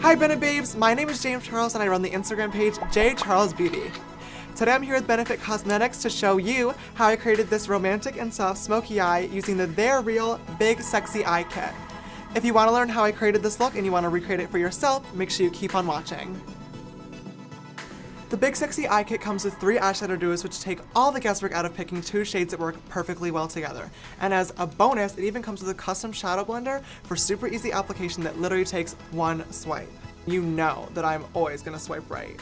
Hi Bennett babes, my name is James Charles and I run the Instagram page J Charles Beauty. Today I'm here with Benefit Cosmetics to show you how I created this romantic and soft smoky eye using the They're Real Big Sexy Eye Kit. If you want to learn how I created this look and you want to recreate it for yourself, make sure you keep on watching. The Big Sexy Eye Kit comes with 3 eyeshadow duos which take all the guesswork out of picking 2 shades that work perfectly well together. And as a bonus, it even comes with a custom shadow blender for super easy application that literally takes 1 swipe. You know that I'm always gonna swipe right.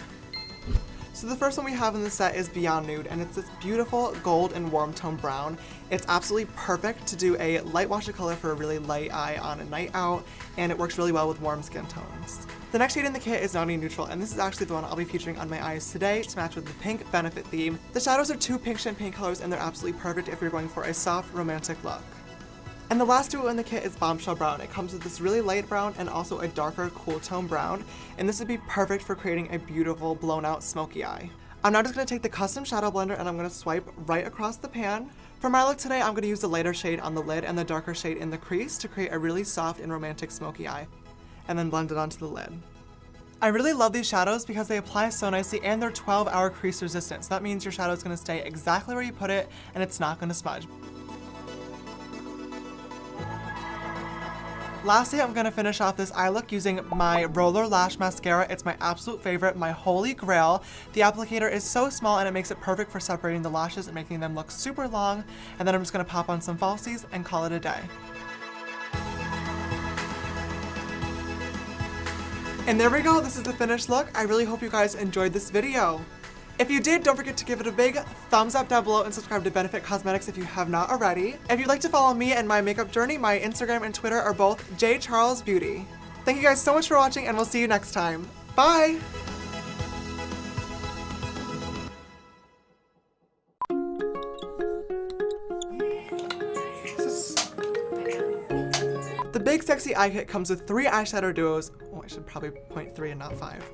So the first one we have in the set is Beyond Nude, and it's this beautiful gold and warm tone brown. It's absolutely perfect to do a light wash of color for a really light eye on a night out, and it works really well with warm skin tones. The next shade in the kit is Naughty Neutral, and this is actually the one I'll be featuring on my eyes today to match with the pink Benefit theme. The shadows are 2 pink champagne colors, and they're absolutely perfect if you're going for a soft, romantic look. And the last duo in the kit is Bombshell Brown. It comes with this really light brown and also a darker cool tone brown, and this would be perfect for creating a beautiful blown out smoky eye. I'm now just going to take the custom shadow blender and I'm going to swipe right across the pan. For my look today, I'm going to use the lighter shade on the lid and the darker shade in the crease to create a really soft and romantic smoky eye, and then blend it onto the lid. I really love these shadows because they apply so nicely and they're 12-hour crease resistant, so that means your shadow is going to stay exactly where you put it and it's not going to smudge. Lastly, I'm going to finish off this eye look using my Roller Lash Mascara. It's my absolute favorite, my holy grail. The applicator is so small and it makes it perfect for separating the lashes and making them look super long. And then I'm just going to pop on some falsies and call it a day. And there we go, this is the finished look. I really hope you guys enjoyed this video. If you did, don't forget to give it a big thumbs up down below and subscribe to Benefit Cosmetics if you have not already. If you'd like to follow me and my makeup journey, my Instagram and Twitter are both J Charles Beauty. Thank you guys so much for watching and we'll see you next time. Bye! The Big Sexy Eye Kit comes with 3 eyeshadow duos. Oh, I should probably point 3 and not 5.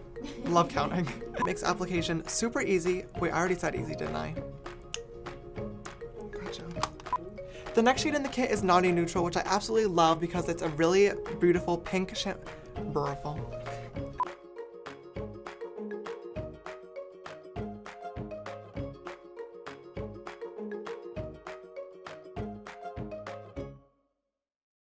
Love counting. It makes application super easy. Wait, I already said easy, didn't I? Gotcha. The next shade in the kit is Naughty Neutral, which I absolutely love because it's a really beautiful pink beautiful.